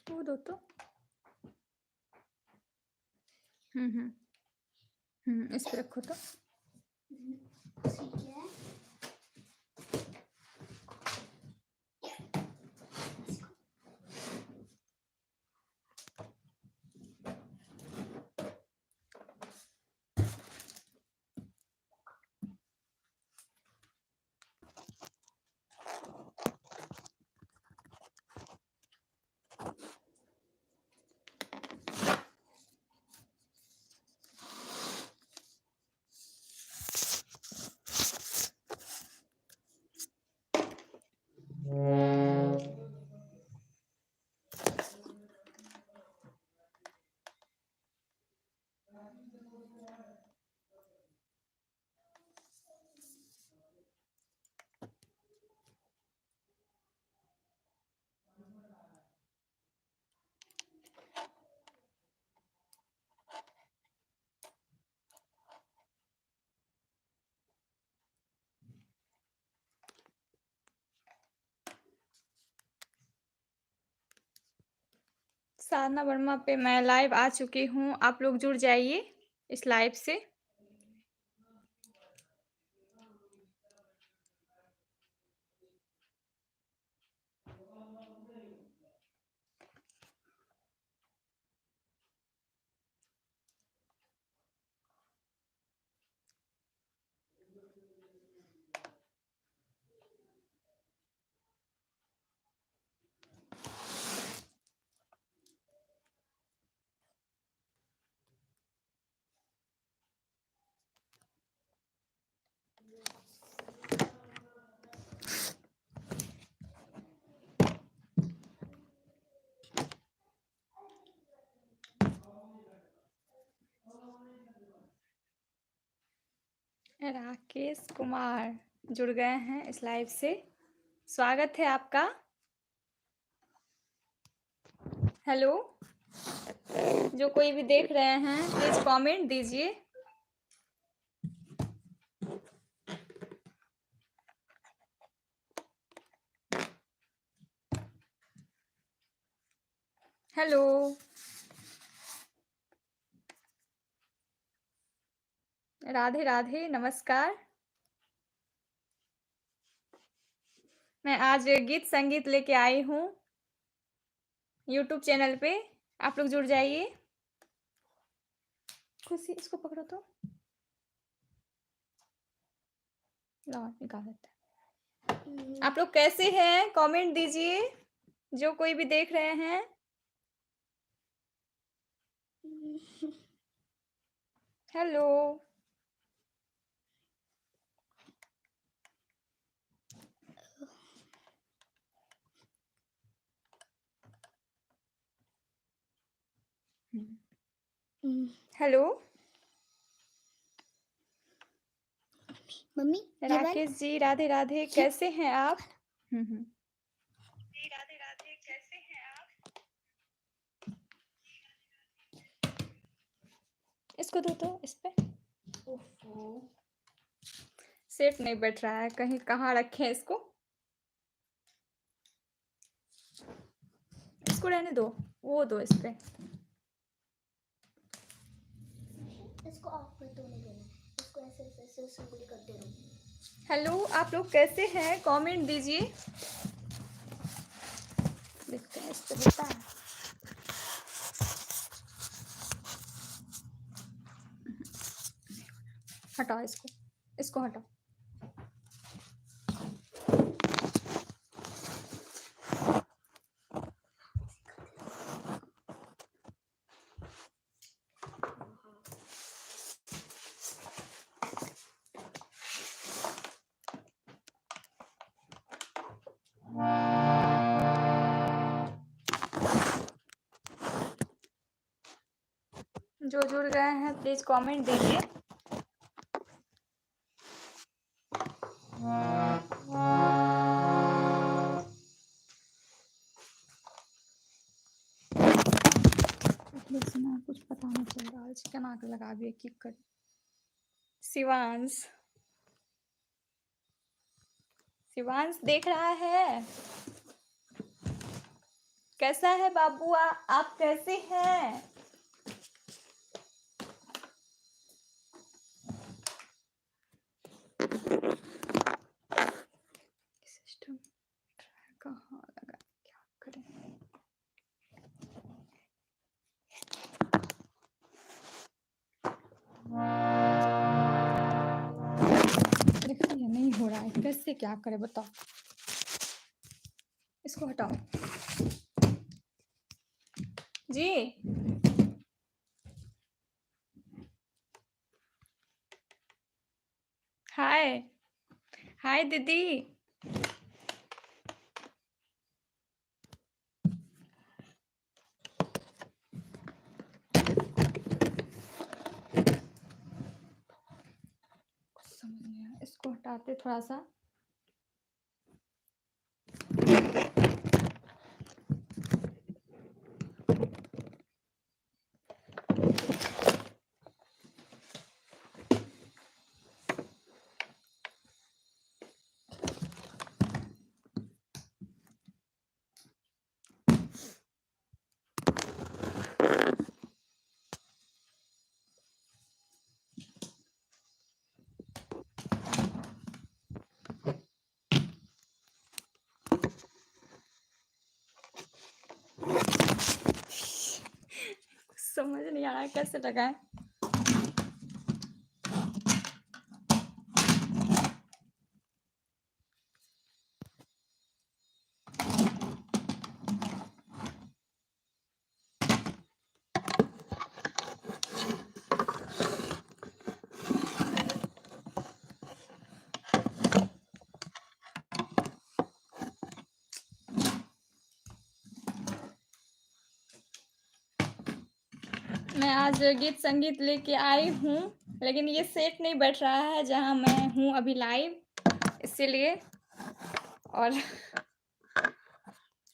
वो दो तो। इस पे रखो तो। ठीक है। साधना वर्मा पे मैं लाइव आ चुकी हूँ, आप लोग जुड़ जाइए इस लाइव से। राकेश कुमार जुड़ गए हैं इस लाइव से, स्वागत है आपका। हेलो, जो कोई भी देख रहे हैं प्लीज कमेंट दीजिए। हेलो, राधे राधे, नमस्कार। मैं आज गीत संगीत लेके आई हूँ यूट्यूब चैनल पे, आप लोग जुड़ जाइए। खुशी इसको पकड़ो तो, लो निकाल देते हैं। आप लोग कैसे हैं, कमेंट दीजिए जो कोई भी देख रहे हैं। Hello, hello mummy Rakesh ji, Radhe Radhe, कैसे हैं आप? राधे राधे, कैसे हैं आप? इसको दो तो, इस पे ओफो, सेट नहीं बैठ रहा है, कहीं कहाँ रखें इसको। इसको रहने दो, वो दो इस पे। इसको ऑफ कर दो, नहीं देना इसको, ऐसे ऐसे ऐसे ऐसे उंगली करते रहो। हेलो, आप लोग कैसे हैं, कमेंट दीजिए। देखते हैं इस पे होता है। हटाओ इसको, इसको हटाओ। जो जुड़ गए हैं प्लीज कमेंट दीजिए। कुछ पता नहीं चल रहा है, केना के लगाबिए की कर। शिवांश, शिवांश देख रहा है? कैसा है बाबू? आप कैसे हैं? सिस्टम कहाँ लगा, क्या करें? देखो ये नहीं हो रहा है, कैसे क्या करे बताओ? इसको हटाओ जी। हाय हाय दीदी। समझ नहीं आया, इसको हटाते थोड़ा सा। समझ नहीं आ रहा कैसे लगाए। मैं आज गीत संगीत लेके आई हूँ, लेकिन ये सेट नहीं बैठ रहा है जहाँ मैं हूँ अभी लाइव, इसीलिए। और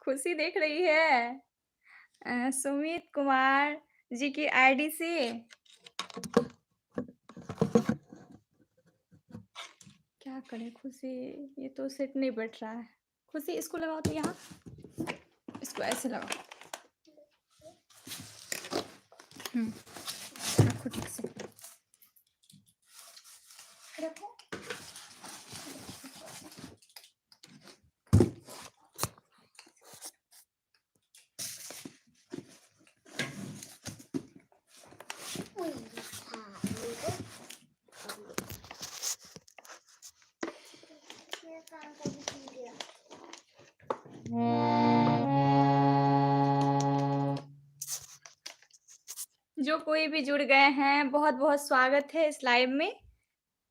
खुशी देख रही है सुमित कुमार जी की आईडी से। क्या करें खुशी, ये तो सेट नहीं बैठ रहा है। खुशी इसको लगाओ तो यहाँ, इसको ऐसे लगाओ। रखो ठीक से। रखो। जो कोई भी जुड़ गए हैं, बहुत बहुत स्वागत है इस लाइव में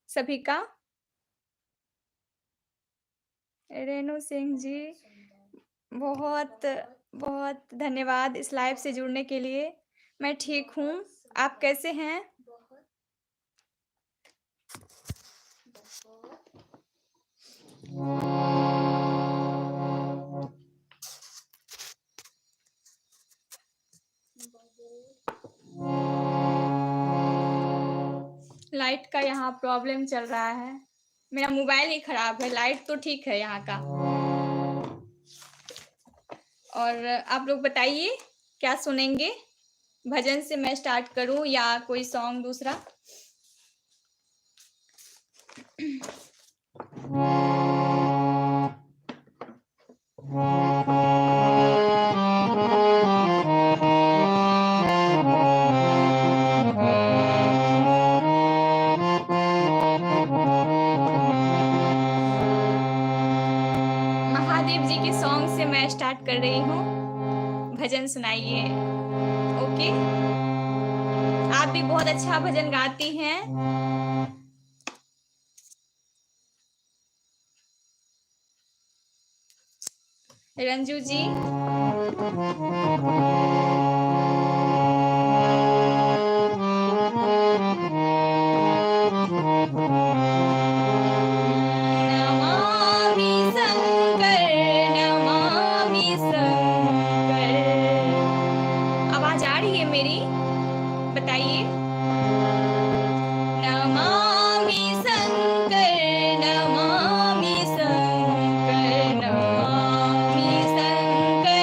सभी का। रेणु सिंह जी बहुत बहुत धन्यवाद इस लाइव से जुड़ने के लिए। मैं ठीक हूँ, आप कैसे हैं? लाइट का यहाँ प्रॉब्लम चल रहा है, मेरा मोबाइल ही खराब है, लाइट तो ठीक है यहाँ का। और आप लोग बताइए क्या सुनेंगे? भजन से मैं स्टार्ट करूं या कोई सॉन्ग दूसरा? महादेव जी के सॉन्ग से मैं स्टार्ट कर रही हूँ, भजन सुनाइए। ओके, आप भी बहुत अच्छा भजन गाती हैं। रंजू जी नमामि शंकर, नमामि शंकर। आवाज आ रही है मेरी? बताइए। नमामि शंकर, नमामि शंकर, नमामि शंकर,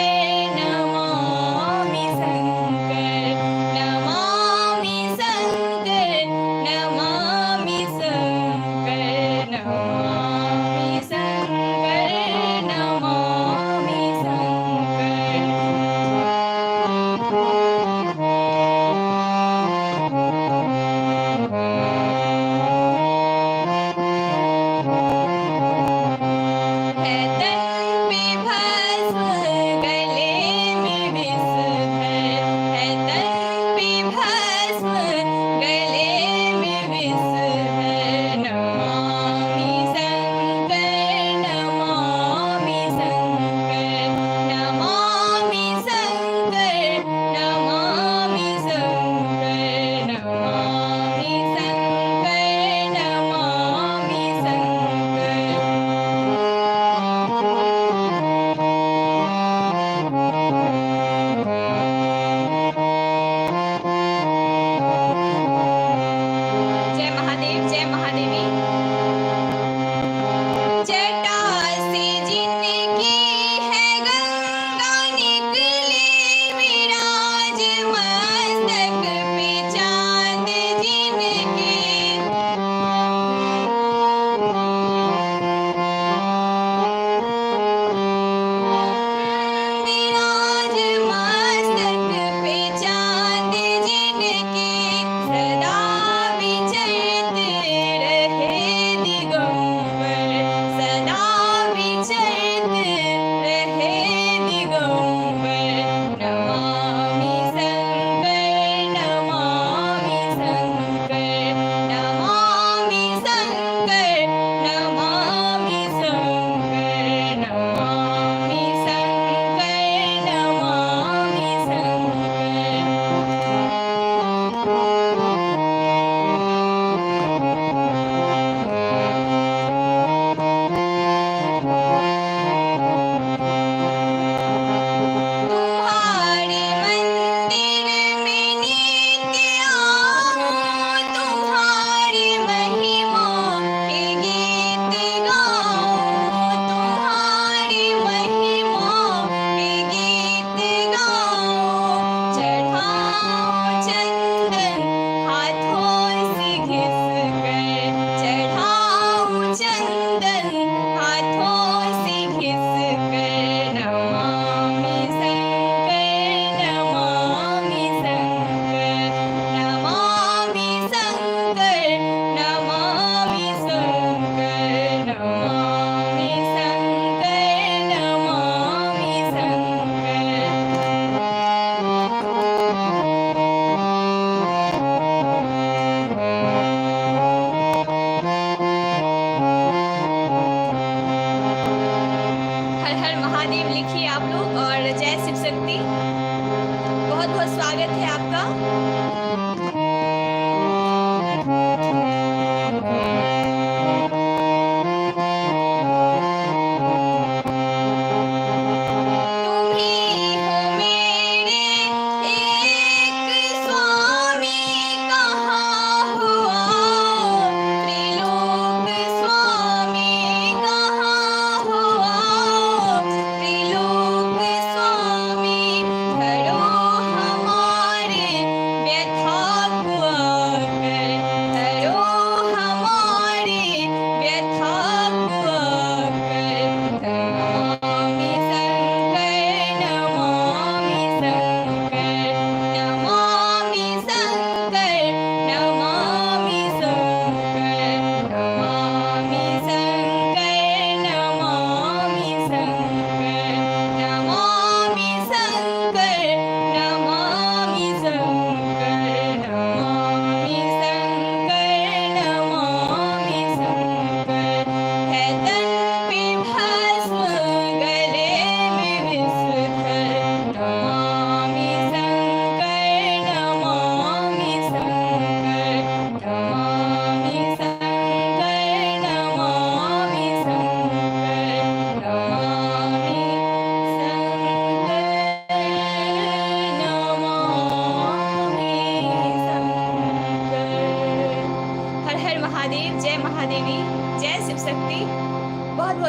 बहुत बहुत स्वागत है आपका।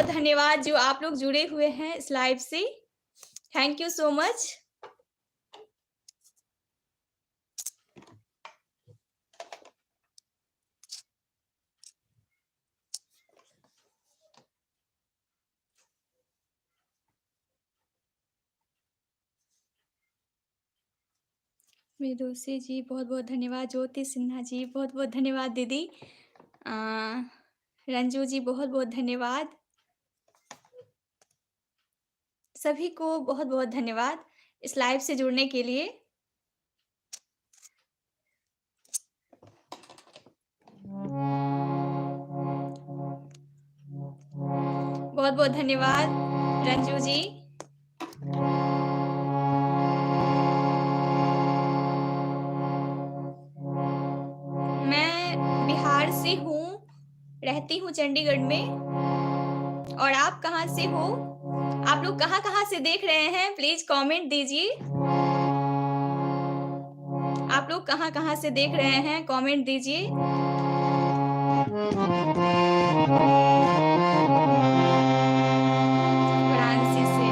धन्यवाद जो आप लोग जुड़े हुए हैं इस लाइव से। Thank you so much. मेदोसी जी बहुत बहुत धन्यवाद। ज्योति सिन्हा जी बहुत बहुत धन्यवाद। दीदी रंजू जी बहुत बहुत धन्यवाद। सभी को बहुत बहुत धन्यवाद इस लाइव से जुड़ने के लिए। बहुत बहुत धन्यवाद रंजू जी। मैं बिहार से हूँ, रहती हूँ चंडीगढ़ में। और आप कहाँ से हो? आप लोग कहाँ से देख रहे हैं? प्लीज कमेंट दीजिए। आप लोग कहाँ से देख रहे हैं? कमेंट दीजिए। वाराणसी से।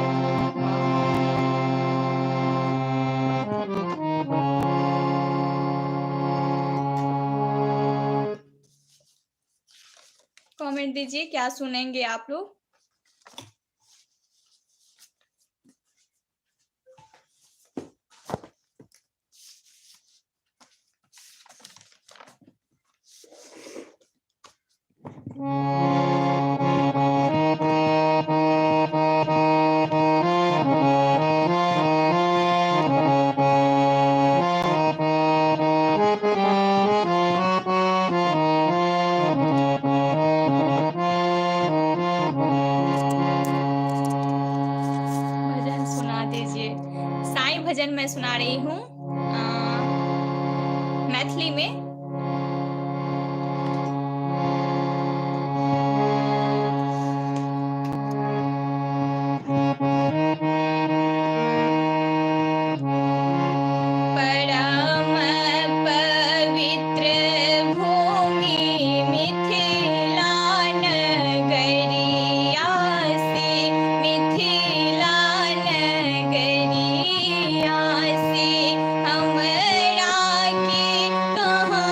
कमेंट दीजिए क्या सुनेंगे आप लोग। भजन सुना दीजिए। साईं भजन मैं सुना रही हूँ मैथिली में। परम पवित्र भूमि मिथिला नगरिया से, मिथिला नगरिया से हमरा के कहाँ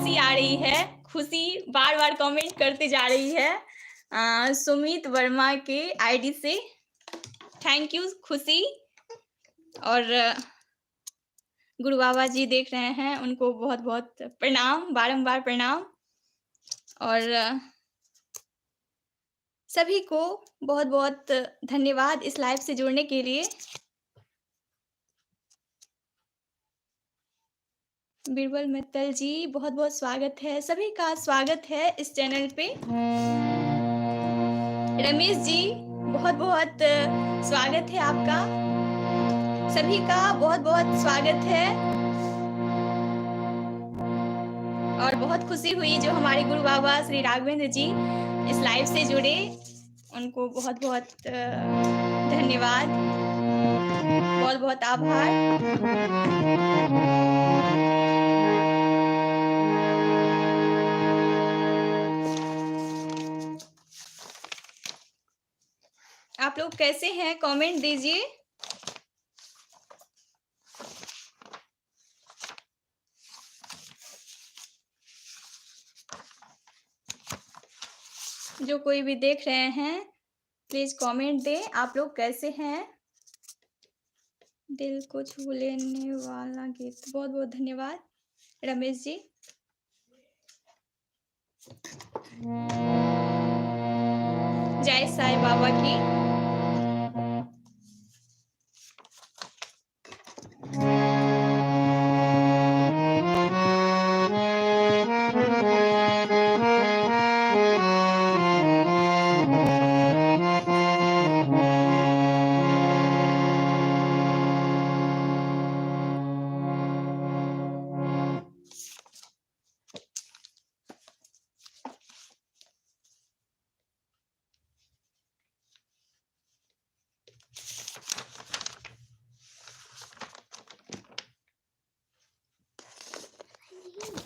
खुशी आ रही है, खुशी बार-बार कमेंट करते जा रही है सुमित वर्मा के आईडी से। थैंक यू खुशी। और गुरु बाबा जी देख रहे हैं, उनको बहुत-बहुत प्रणाम, बारंबार प्रणाम। और सभी को बहुत-बहुत धन्यवाद इस लाइव से जुड़ने के लिए। बीरबल मित्तल जी, बहुत-बहुत स्वागत है, सभी का स्वागत है इस चैनल पे। रमेश जी, बहुत-बहुत स्वागत है आपका। सभी का बहुत-बहुत स्वागत है। और बहुत खुशी हुई जो हमारे गुरु बाबा श्री राघवेंद्र जी इस लाइव से जुड़े, उनको बहुत-बहुत धन्यवाद, बहुत-बहुत आभार। आप लोग कैसे हैं? कमेंट दीजिए। जो कोई भी देख रहे हैं, प्लीज कमेंट दें। आप लोग कैसे हैं? दिल को छू लेने वाला गीत, बहुत-बहुत धन्यवाद रमेश जी। जय साईं बाबा की।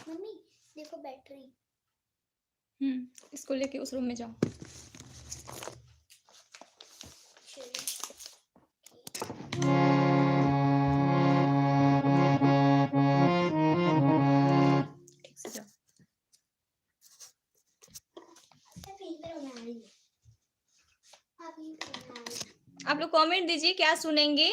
मम्मी देखो बैटरी। इसको लेके उस रूम में जाओ। ठीक से जाओ। आप लोग कमेंट दीजिए, क्या सुनेंगे?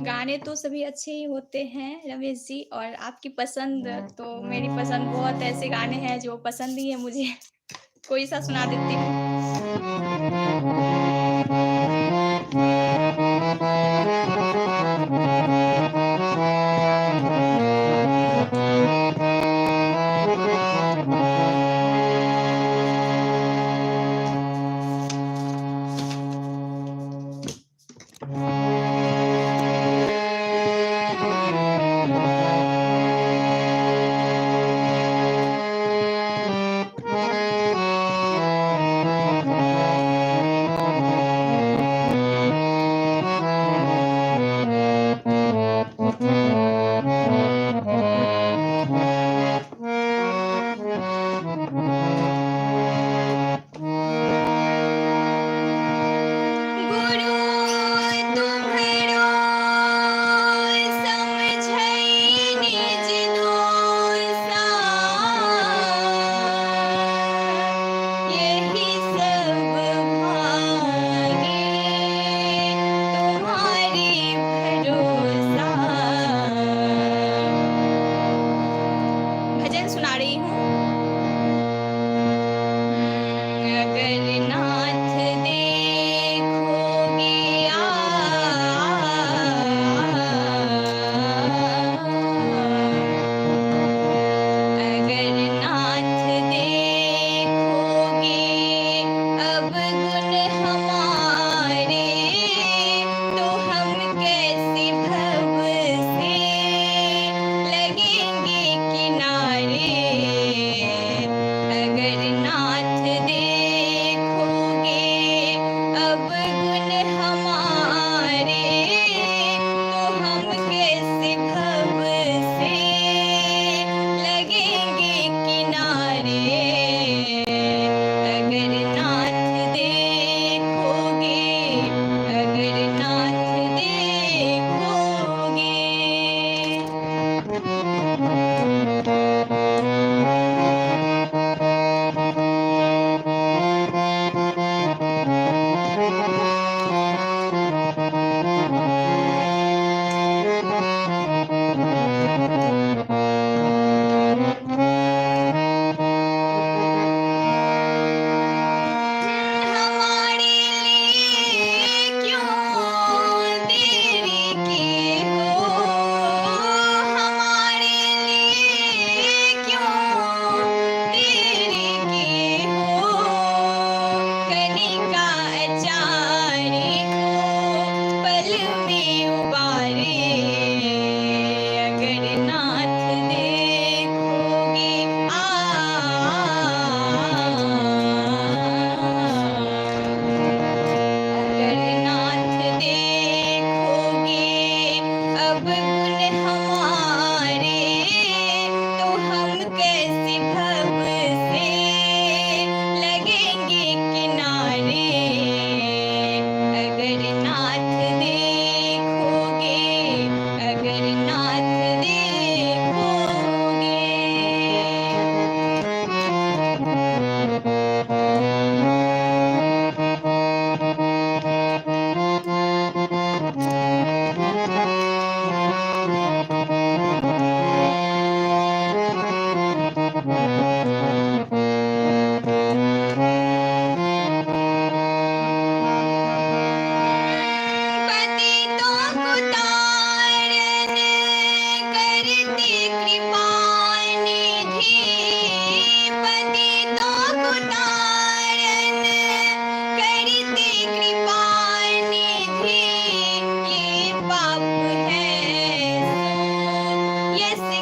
गाने तो सभी अच्छे ही होते हैं रमेश जी, और आपकी पसंद तो मेरी पसंद, बहुत ऐसे गाने हैं जो पसंद ही है मुझे। कोई सा सुना देती हूँ।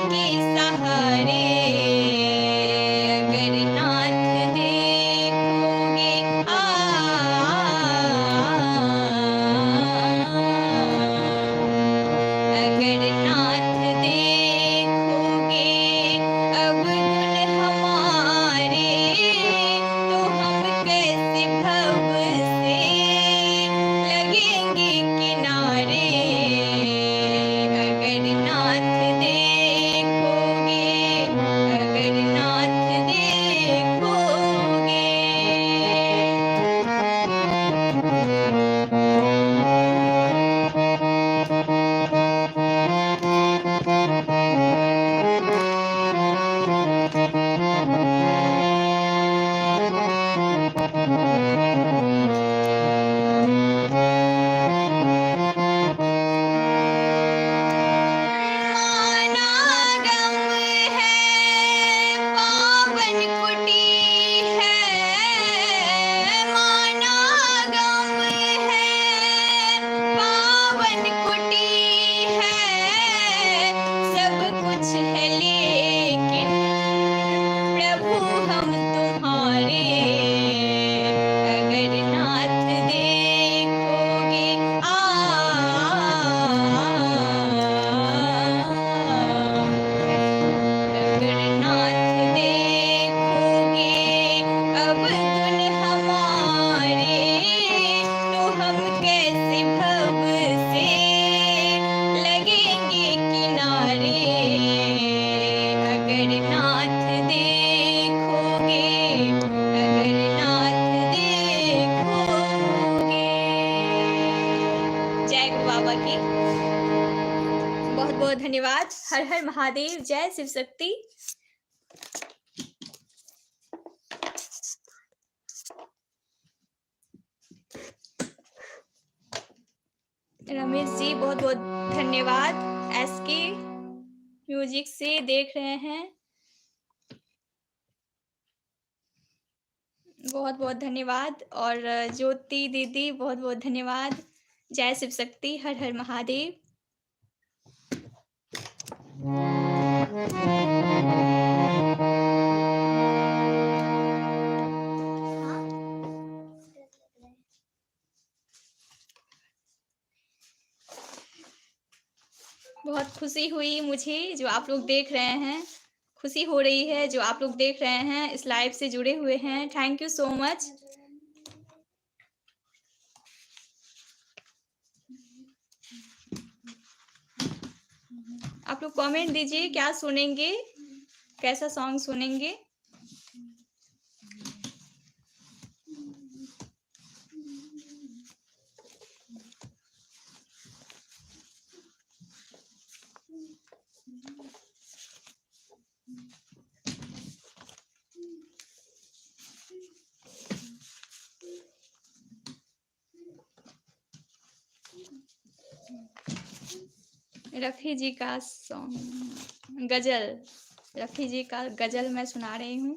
के सहारे अगर नाथ देखोगे अगर नाथ देखोगे अब गुण हमारे तो हम कैसे भव से लगेंगे किनारे अगर नाथ देखोगे अगर नाथ देखोगे मानागम है पावन कुटी है मानागम है पावन कुटी है सब कुछ है लेकिन प्रभु हम तुम्हारे अगर नाथ देखोगे अगर नाथ देखोगे अब गुण हमारे तो हम कैसे भव से लगेंगे किनारे अगर नाथ देखोगे अगर नाथ देखोगे जय गुरु बाबा की बहुत बहुत धन्यवाद। हर हर महादेव। जय शिव शक्ति। रमेश जी बहुत बहुत धन्यवाद। एसके म्यूजिक से देख रहे हैं, बहुत बहुत धन्यवाद। और ज्योति दीदी बहुत बहुत धन्यवाद। जय शिव शक्ति। हर हर महादेव। बहुत खुशी हुई मुझे जो आप लोग देख रहे हैं, खुशी हो रही है जो आप लोग देख रहे हैं, इस लाइव से जुड़े हुए हैं। Thank you so much. आप लोग कमेंट दीजिए क्या सुनेंगे, कैसा सॉन्ग सुनेंगे। रफी जी का सॉन्ग गजल, रफी जी का गजल मैं सुना रही हूँ।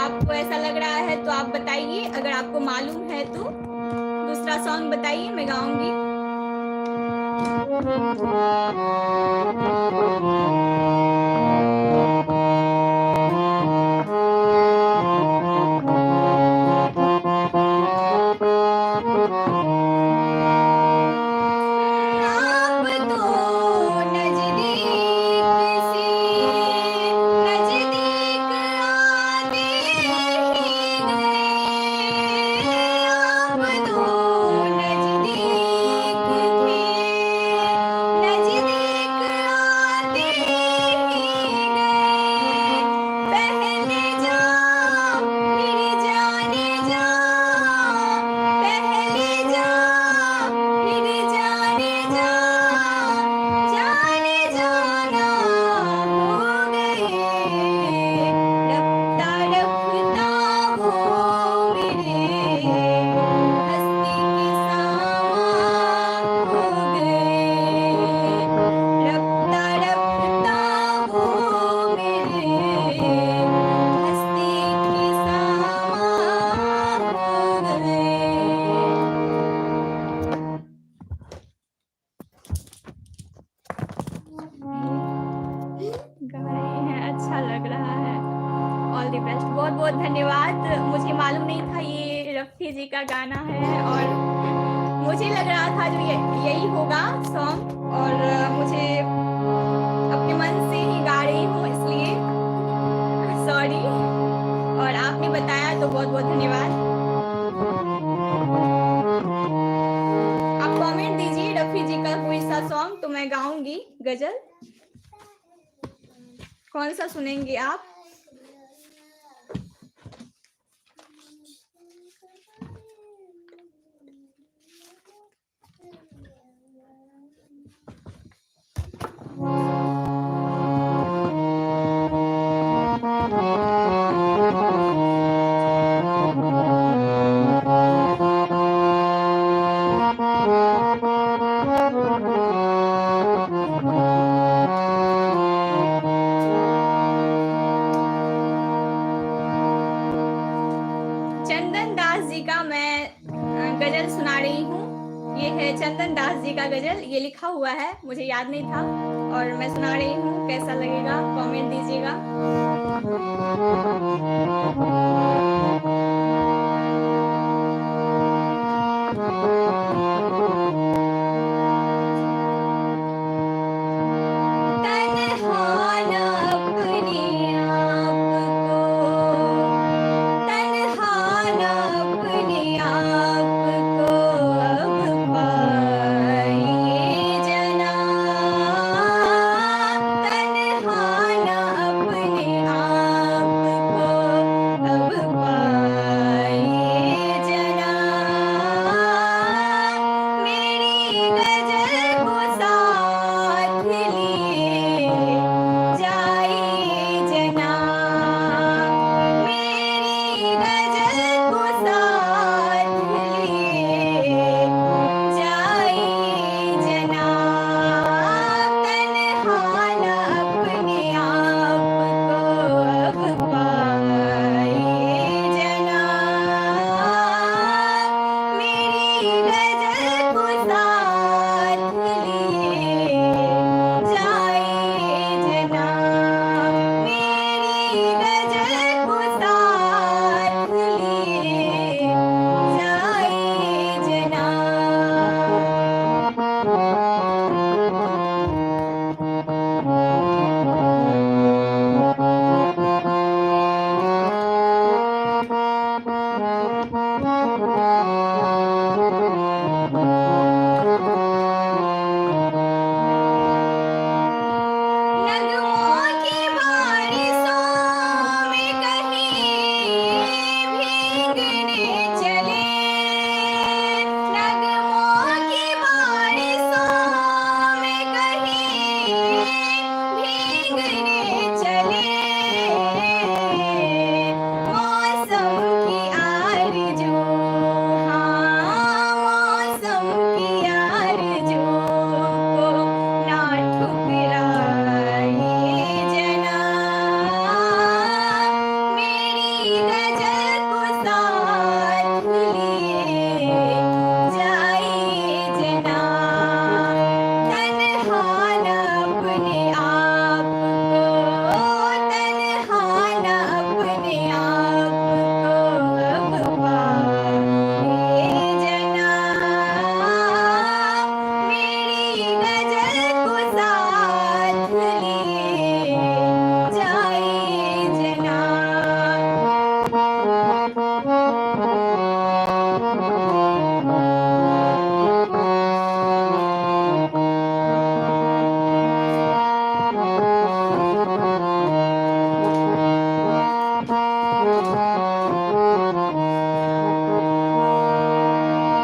आपको ऐसा लग रहा है तो आप बताइए, अगर आपको मालूम है तो दूसरा सॉन्ग बताइए, मैं गाऊंगी। आप तो नजदीक से नजदीक आते ही गए। आप तो नजदीक थे, नजदीक आते ही गए। पहले जा फिर जाने जा, पहले जा फिर जाने जा, जाने जाना हो गए। रफ्ता रफ्ता हो मेरे हस्ती के सामा हो गए। रफ्ता रफ्ता हो मेरे हस्ती के सामा हो गए। गा रही हैं, अच्छा लग रहा है। ऑल द बेस्ट, बहुत बहुत धन्यवाद। मुझे मालूम नहीं था ये रफ़ी जी का गाना है, और मुझे लग रहा था जो यही होगा सॉन्ग, और मुझे अपने मन से ही गा रही हूँ, इसलिए सॉरी। और आपने बताया तो बहुत बहुत धन्यवाद। आप कमेंट दीजिए रफ़ी जी का कोई सा सॉन्ग, तो मैं गाऊंगी गजल। कौन सा सुनेंगे आप? चंदन दास जी का मैं गजल सुना रही हूँ। ये है चंदन दास जी का गजल, ये लिखा हुआ है, मुझे याद नहीं था, और मैं सुना रही हूँ। कैसा लगेगा कमेंट दीजिएगा। तन्हा न अपने आप को, तन्हा न अपने आप को अब पाइए जना। तन्हा न अपने आप को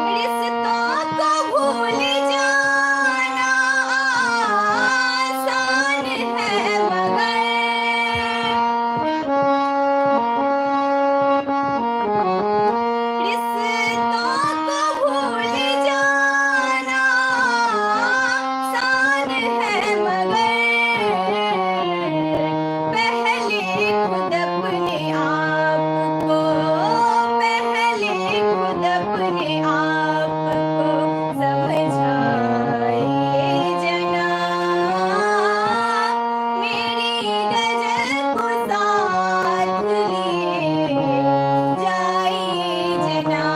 रिश्तों को भूल जाना आसान है मगर रिश्तों को भूल जाना आसान है मगर पहले खुद अपने आप को पहले खुद अपने आप को समझाए जना मेरी गजल को साथ लिए जाइए जना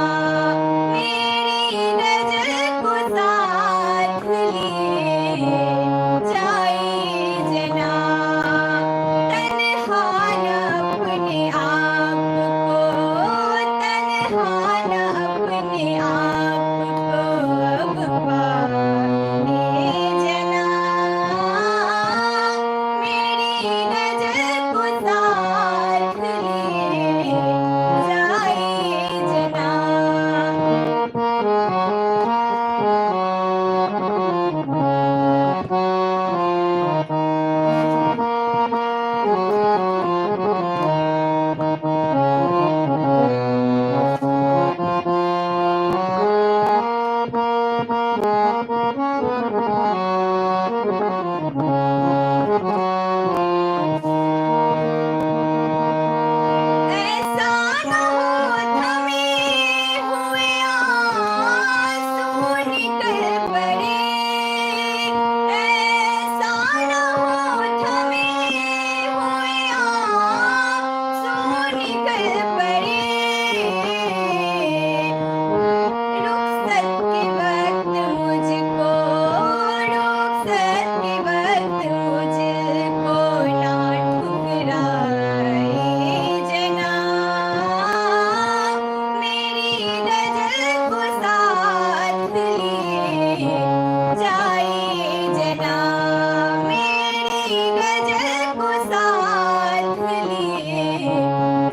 मेरी गजल को साथ लिए जाइए जना तन्हा न अपने आप को तन्हा न अपने आप को अब पाए जना मेरी गजल को साथ लिए जाइए जना ऐसा न हो थमे हुए आंसू निकल पड़े ऐसा न हो थमे हुए आंसू निकल पड़े रुखसत के वक्त मुझको रुखसत के वक्त मुझको ना ठुकराए जना मेरी गजल को साथ लिए जाइए जना मेरी गजल को साथ लिए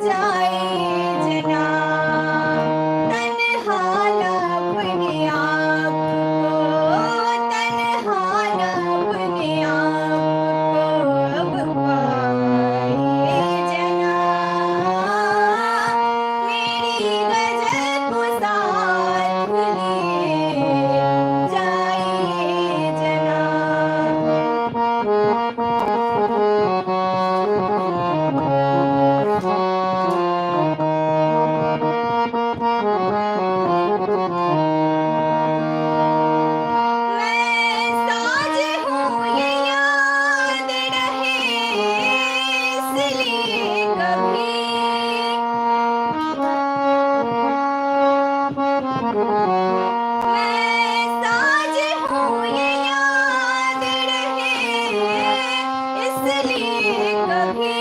जाइए जना तन्हा न अपने आप को तन्हा न अपने आप को अब पाए जना मेरी गजल को साथ लिए जाइए जना मैं साज हूँ ये याद रहे इसलिए कभी मैं साज हूँ ये याद रहे इसलिए कभी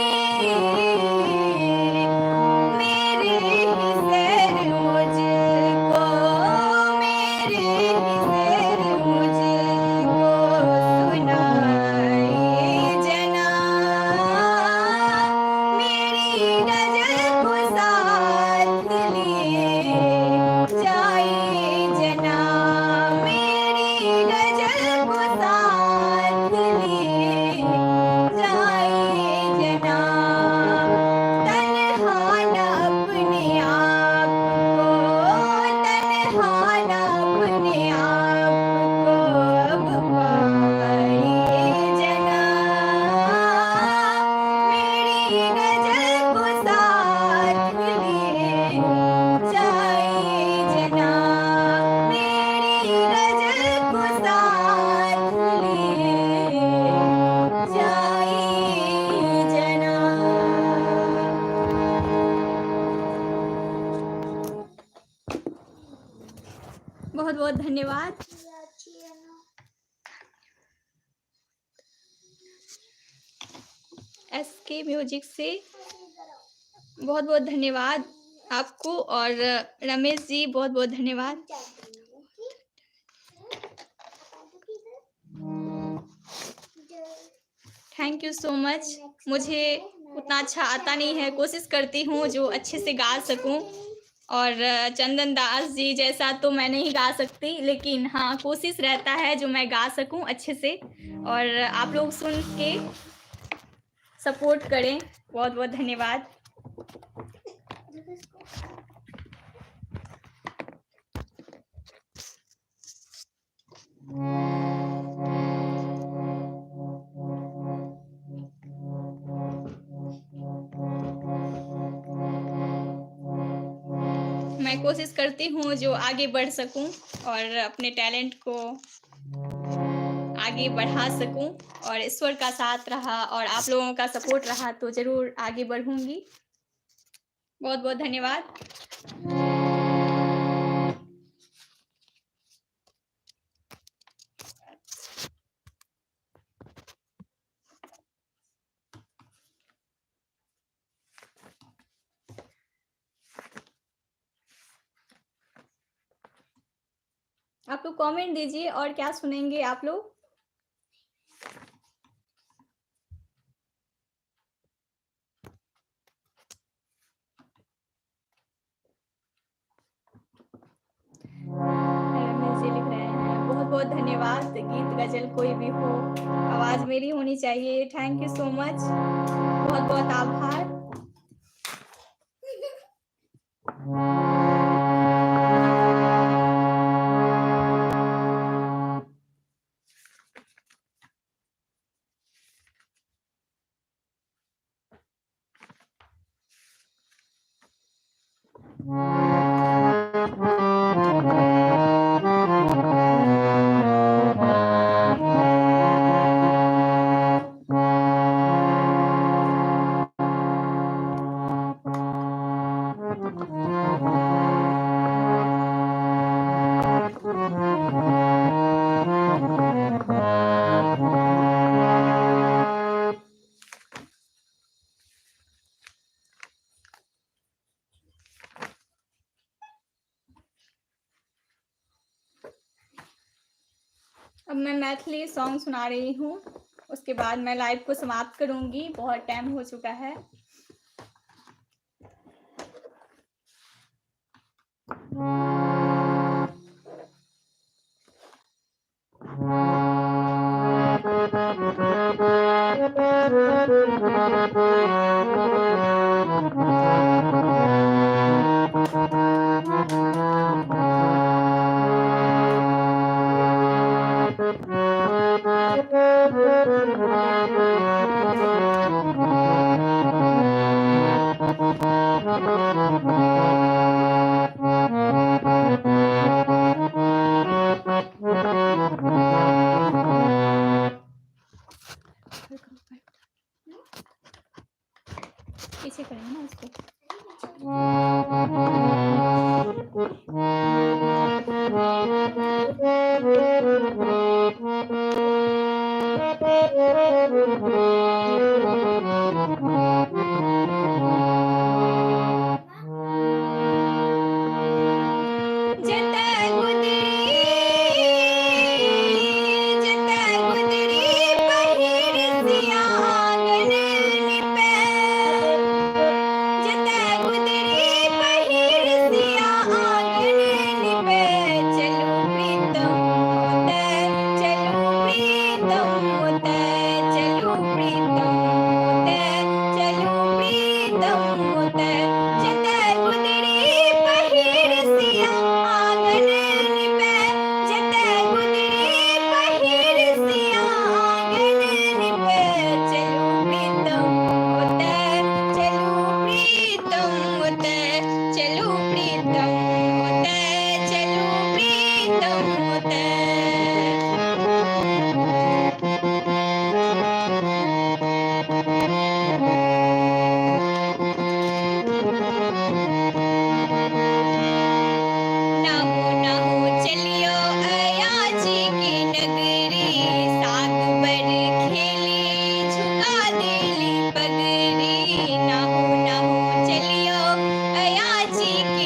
मेरे ही सैर मुझको मेरे ही सैर मुझको सुनाए जना मेरी गजल को साथ लिए जाइए जना मेरी गजल को साथ लिए जाइए जना तन्हा न अपने आप को तन्हा न अपने आप को अब पाए जना मेरी गजल को साथ लिए जाइए जना मेरी गजल को साथ लिए जाइए जना बहुत बहुत धन्यवाद अच्छी है ना SK म्यूजिक से बहुत बहुत धन्यवाद आपको और रमेश जी बहुत बहुत धन्यवाद थैंक यू सो मच मुझे उतना अच्छा आता नहीं है, कोशिश करती हूँ जो अच्छे से गा सकूँ। और चंदन दास जी जैसा तो मैं नहीं गा सकती, लेकिन हाँ, कोशिश रहता है जो मैं गा सकूँ अच्छे से और आप लोग सुन के सपोर्ट करें। बहुत-बहुत धन्यवाद। मैं कोशिश करती हूँ जो आगे बढ़ सकूँ और अपने टैलेंट को आगे बढ़ा सकूँ और ईश्वर का साथ रहा और आप लोगों का सपोर्ट रहा तो ज़रूर आगे बढ़ूँगी। बहुत-बहुत धन्यवाद। आप लोग कमेंट दीजिए और क्या सुनेंगे आप लोग? रमेश जी लिख रहे हैं, बहुत-बहुत धन्यवाद। गीत गज़ल कोई भी हो, आवाज़ मेरी होनी चाहिए। Thank you so much. बहुत-बहुत आभार। अब मैं मैथिली सॉन्ग सुना रही हूँ, उसके बाद मैं लाइव को समाप्त करूँगी, बहुत टाइम हो चुका है। पीछे करेंगे ना उसको। जतै गुदरी पहिर सियागन निपै। जतै गुदरी पहिर सियागन निपै। चलू प्रीतम ओतै, चलू प्रीतम ओतै, चलू प्रीतम ओतै, चलू प्रीतम ओतै। जतै गुदरी पहिर सियागन निपै। जतै गुदरी पहिर सियागन निपै। चलू प्रीतम ओतै, चलू प्रीतम ओतै, चलू प्रीतम ओतै, चलू प्रीतम ओतै। नाहु नाहु चलियो अयाची की नगरी। साग बर खेली झुका देली पगरी। नाहु नाहु चलियो अयाची की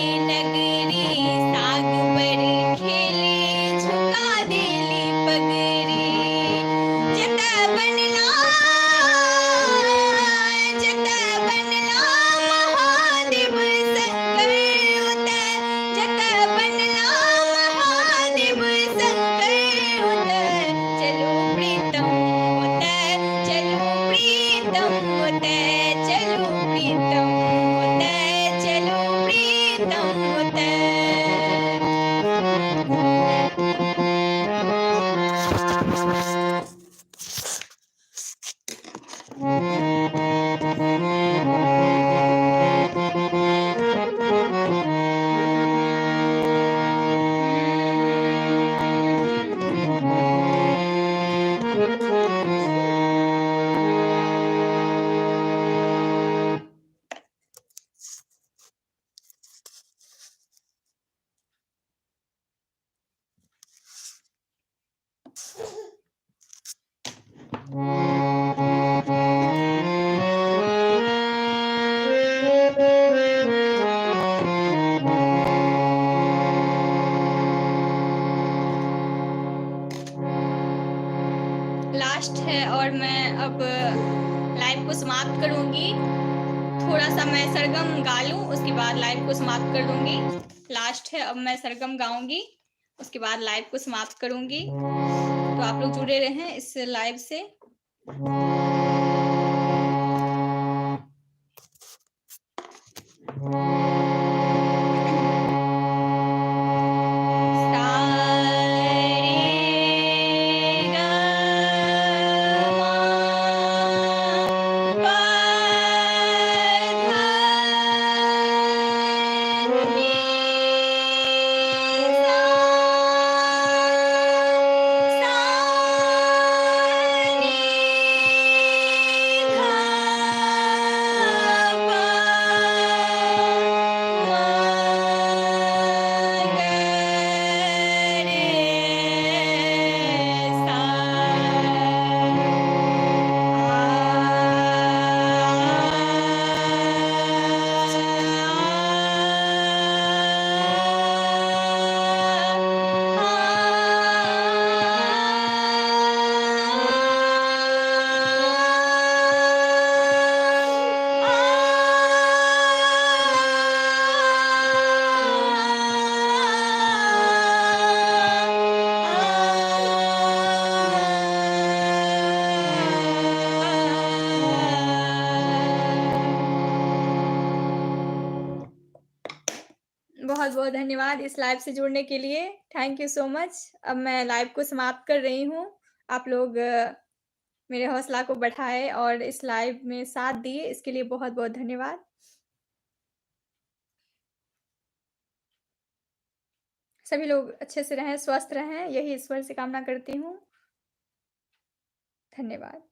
लास्ट है और मैं अब लाइव को समाप्त करूंगी। थोड़ा सा मैं सरगम गा लूं, उसके बाद लाइव को समाप्त कर दूंगी। लास्ट है, अब मैं सरगम गाऊंगी, उसके बाद लाइव को समाप्त करूंगी। तो आप लोग जुड़े रहें इस लाइव से। बहुत बहुत धन्यवाद इस लाइव से जुड़ने के लिए। Thank you so much. अब मैं लाइव को समाप्त कर रही हूँ। आप लोग मेरे हौसला को बढ़ाए और इस लाइव में साथ दिए, इसके लिए बहुत बहुत धन्यवाद। सभी लोग अच्छे से रहें, स्वस्थ रहें, यही ईश्वर से कामना करती हूँ। धन्यवाद।